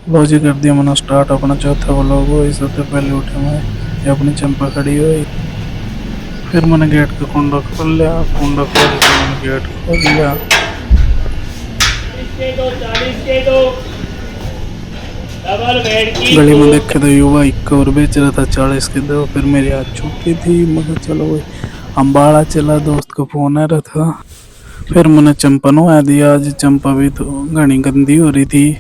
लो जी कर दिया मैंने स्टार्ट अपना चौथा व्लॉग। वही सबसे पहले उठे मैं, ये अपनी चंपा खड़ी हुई। फिर मैंने गेट का कुंडा खोल लिया, कुंडा खोल के मैंने गेट खोल लिया। गली में देखे तो युवा इक्का और बेच रहा था 40 के दो। फिर मेरी हाथ छूटी थी, मगर चलो वही अम्बाड़ा चला, दोस्त का फोन आ रहा था। फिर मैंने चंपा नवा दिया। आज चंपा भी तो घनी गंदी हो रही थी,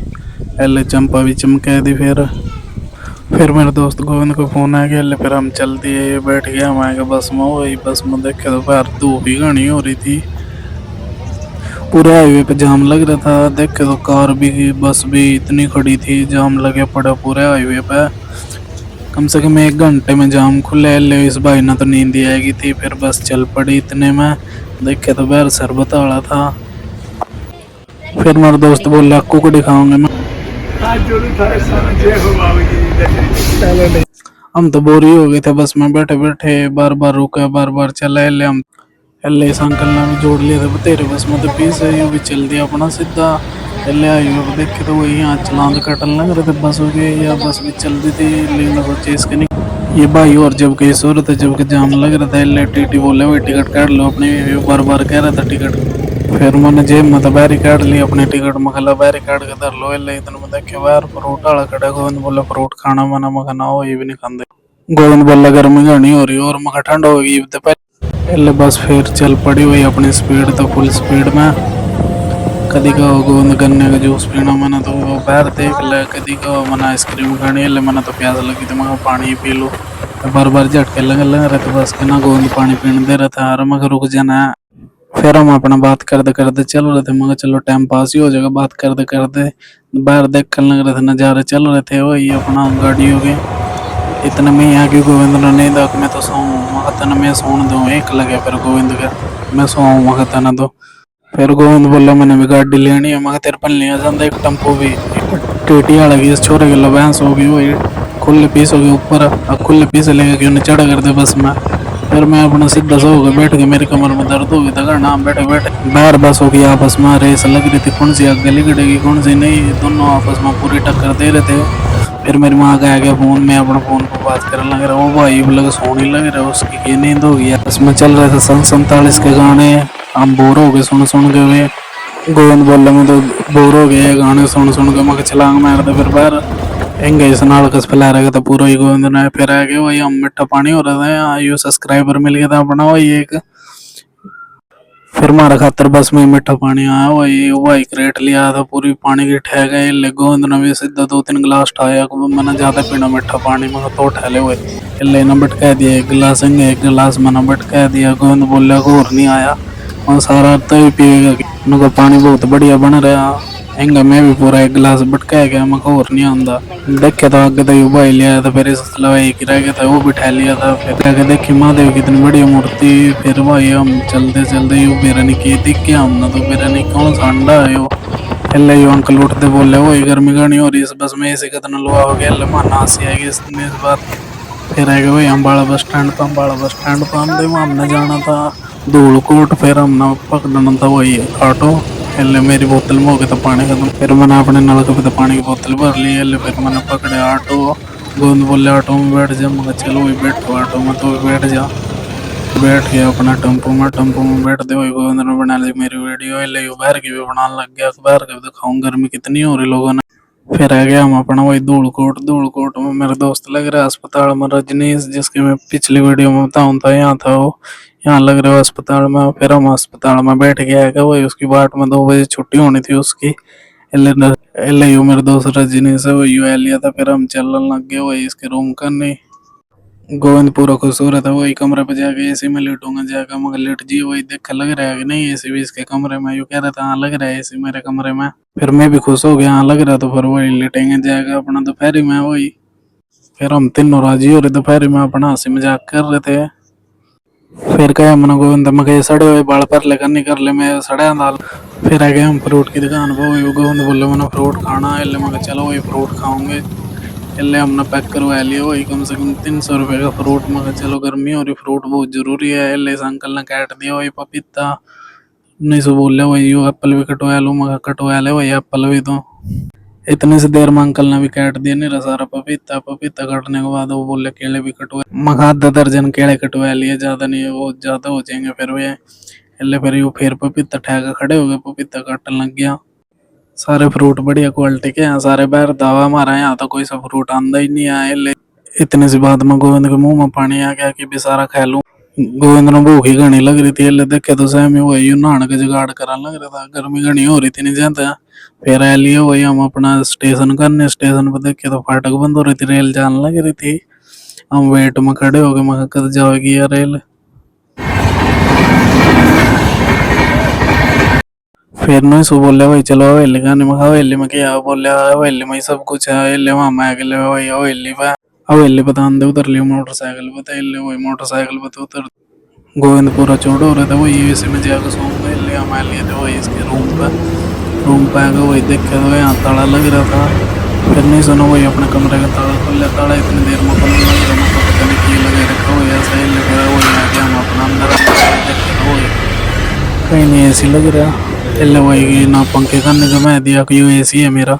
पहले चंपा भी चमका दी। फिर मेरे दोस्त गोविंद को फोन आ गया, फिर हम चल दिए। बैठ गया हमारे बस में। वही बस में देखे तो बाहर धूप ही घनी हो रही थी, पूरे हाईवे पे जाम लग रहा था। देखे तो कार भी बस भी इतनी खड़ी थी, जाम लगे पड़ा पूरे हाईवे पे। कम से कम 1 घंटे में जाम खुले। ले इस भाई ने तो नींद ही आएगी थी, फिर बस चल पड़ी। इतने में देखे तो बाहर शरबत वाला था। फिर मेरे दोस्त बोले कुकड़ी खाऊंगे मैं। हम तो बोर ही हो गए थे बस में बैठे बैठे, बार बार रुका बार बार चला। हम एल इस अंकल ने भी जोड़ लिया था तेरे बस में, तो पीस है, भी चल दिया अपना सीधा। एल आई अब देखे तो वही यहाँ चलान कटन लग रहे थे बस हो गए, या बस भी चल दी थी। लेकिन सोचे इसके नहीं ये भाई, और जब कहीं सूरत है जब के जाम लग रहा था। एल टी बोले वही टिकट काट लो अपनी, बार बार कह रहा था टिकट। फिर मैंने जेब में तो बैरी काट ली अपने टिकट में, खला बैरी काट के धर लो। एल इतने में देखे बाहर फ्रूट वाला खड़ा। गोविंद बोला फ्रूट खाना मना, मखा ना हो ये भी नहीं खाते। गोविंद बोला गर्मी घनी हो रही और मखा ठंड होगी तो पहले बस फिर चल पड़ी हुई अपनी स्पीड तो फुल स्पीड में। कदी का गोंद गन्ने का जूस पीना मैंने तो वो बाहर देख लिया। कदी का मैंने आइसक्रीम खानी है, मैंने तो प्यास लगी तो मैं पानी पी लूँ। बार बार झटके लग रहे थे बस के ना, गोंद पानी पीने दे रहा था। और मैं रुक जाना है। फिर हम अपना बात करते करते चल रहे थे, मगर चलो टाइम पास ही हो जाएगा बात करते करते। बाहर देखने लग रहे थे नज़ारे, चल रहे थे वही अपना गाड़ी हो गई। इतने में यहाँ की गोविंद ने नहीं दक मैं तो सोऊँ मैं सोने दूँ एक लगे। फिर गोविंद का मैं सोऊँ मखता ना दो। फिर गोविंद बोला मैंने भी गाड़ी लेनी है, मगर तेरे पर लिया जाता एक टेम्पो भी। टीटी आ लगी इस छोरे के लबैंस होगी वही, खुले पीस होगी ऊपर। अब खुले पीस लेके क्यों नहीं चढ़ा कर दे बस में। फिर मैं अपना सीधा सो गया बैठ के, मेरी कमर में दर्द होगी था नाम बैठे बैठे। बाहर बस होगी आपस में रेस लग रही थी, कौन सी आगे लिगड़ेगी कौन सी नहीं, दोनों आपस में पूरी टक्कर दे रहे थे। फिर मेरी माँ का आ गया फोन, मैं अपना फोन पर बात करने लग रहा। वो भाई लगा सोने लग रहा, उसकी की नींद हो गई। उसमें चल रहे थे सन 47 के गाने, हम बोर हो गए सुन के हुए। गोविंद बोल मैं तो बोर हो गए गाने सुन के, मैं छलांग मार दे। फिर बाहर एंगे नाल कस फैला रखा था पूरा ही गोविंद ने। फिर आ गए वही हम मिठा पानी हो रहा था, यू सब्सक्राइबर मिल गया था अपना वही एक। फिर हमारा खातर बस में मीठा पानी आया, वही वही क्रेट लिया था पूरी पानी की ठह गए। ले गोविंद ने भी सीधा 2-3 गिलास ठाया, मैंने ज्यादा पीना मीठा पानी में तो ठहले हुए। ले न भटका दिया एक गिलास, एंगे एक गिलास मैंने भटका दिया। गोविंद बोलिया और नहीं आया, और सारा तो ही पिएगा। उनका पानी बहुत बढ़िया बन रहा। एंगा मैं भी पूरा 1 गिलास भटका गया, मैं और नहीं आंदा। देखे तो आगे तो युवा ही लिया था, फिर इस एक ही रह गया था वो बिठा लिया था। फिर आगे देखी महादेव की इतनी बड़ी मूर्ति। फिर भाई हम चलते चलते यू बेरनी की दिख गया हमने तो, बेरनी कौन सा अंडा है यो। एल्ले यू अंकल उठते बोले वो गर्मी घनी हो रही इस बस में, ऐसे कितना लोहा हो गया। माना हंसी आएगी इस बात। फिर आएगा भाई अम्बाड़ा बस स्टैंड पर। अम्बाड़ा बस स्टैंड पर हमने जाना था धूलकोट। फिर हमने पकड़ना था वही ऑटो। एले मेरी बोतल में हो गया था पानी खत्म। फिर मैंने अपने नलके पे तो पानी की बोतल भर ली। एले फिर मैंने पकड़े ऑटो। गोविंद बोले ऑटो में बैठ जा, मैं चलो वही बैठो ऑटो में, तो बैठ जा। बैठ गया अपना टेम्पो में बैठ दे। वही गोविंद ने बना ली मेरी वीडियो। एले बाहर की भी बनाने लग गया, बाहर की भी दिखाऊं गर्मी कितनी हो रही लोगों ने। फिर आ गया हम अपना वही धूलकोट में मेरे दोस्त लग रहा है अस्पताल में रजनीश, जिसकी मैं पिछली वीडियो में बताऊं था यहाँ था वो, यहाँ लग रहा है अस्पताल में। फिर हम अस्पताल में बैठ गया है वही, उसकी बाट में 2 बजे छुट्टी होनी थी उसकी। एल यू मेरे दोस्त रजनीश है वो यू लिया था। फिर हम चलने लग गए वही इसके रूम करने। गोविंद पूरा खुश हो रहा था, वही कमरे पे जाके एसी में लेटूंगा जाकर, मगर लेट जी वही देख लग रहा है कि नहीं एसी भी इसके कमरे में। यू कह रहा था हाँ लग रहा है एसी मेरे कमरे में। फिर मैं भी खुश हो गया हाँ लग रहा, तो फिर वही लेटेंगे जाएगा अपना दोपहरी में वही। फिर हम तीनों राजी हो रहे दोपहरी में अपना हंसी मजाक कर रहे थे। फिर कहे मैंने गोविंद में कहे सड़े हुए बाल पर लेकर नहीं कर ले, मैं सड़ा दाल। फिर आ गए हम फ्रूट की दुकान पर। वही गोविंद बोले मैंने फ्रूट खाना है, मैं चलो वही फ्रूट खाऊंगे। इसलिए हमने पैक करवा लिया वही कम से कम 300 रुपये का फ्रूट। मगर चलो गर्मी हो रही फ्रूट बहुत जरूरी है। इसलिए इस अंकल ने काट दिया वही पपीता। नहीं सो बोल वही एप्पल भी कटवा लूँ, मगर कटवा ले वही एप्पल भी तो। इतने से देर में अंकल ने भी काट दिया मेरा सारा पपीता। पपीता काटने के बाद वो बोले केले भी कटवा, मखा आधा दर्जन केले कटवा लिए, ज्यादा नहीं वो ज्यादा हो जाएंगे फिर वे। इसलिए फिर यूं फिर पपीता ठेका खड़े हो गए, पपीता काटने लग गया। सारे फ्रूट बढ़िया क्वालिटी के हैं, सारे बाहर दावा हमारा यहाँ तो कोई सा फ्रूट आंदा ही नहीं है। इसलिए इतने सी बात में गोविंद के मुंह में पानी आ गया कि बेसारा खा लूं। गोविंद ने भूख ही घनी लग रही थी, इसलिए देखे तो सहमी वही नहाने का जुगाड़ करा लग रहा था। गर्मी घनी हो रही थी नहीं ज्यादा। फिर लिए वही हम अपना स्टेशन करने, स्टेशन पर देखे तो फाटक बंद हो रही थी, रेल जाने लग रही थी। हम वेट में खड़े हो गए, मैं कद जाएगी यार रेल। फिर नहीं सो बोले भाई चलो हवेली का, मैं हवेली में क्या बोले, हवेली में ही सब कुछ है। हवेली वहां मैं अकेले भाई हवेली पे तान दे उतर लियो मोटरसाइकिल पे, वही मोटरसाइकिल पे उतर गोविंद पूरा चौड़ा हो रहा था। वही इसी में जाकर सो गए, ले हमारे लिए थे वही इसके रूम पे आकर वही देखे तो यहाँ ताला लग रहा था। फिर नहीं सुना, वही अपने कमरे का ताला खोल लिया। ताला इतनी देर में खोलने लग रहा, मतलब पता नहीं की लगे रखा हुआ ऐसा ही लग रहा है। वही आके हम अपना अंदर देखे तो वही कहीं नहीं ऐसी लग रहा। इसलिए वही ना पंखे करने का मैं दिया कि ये एसी है मेरा।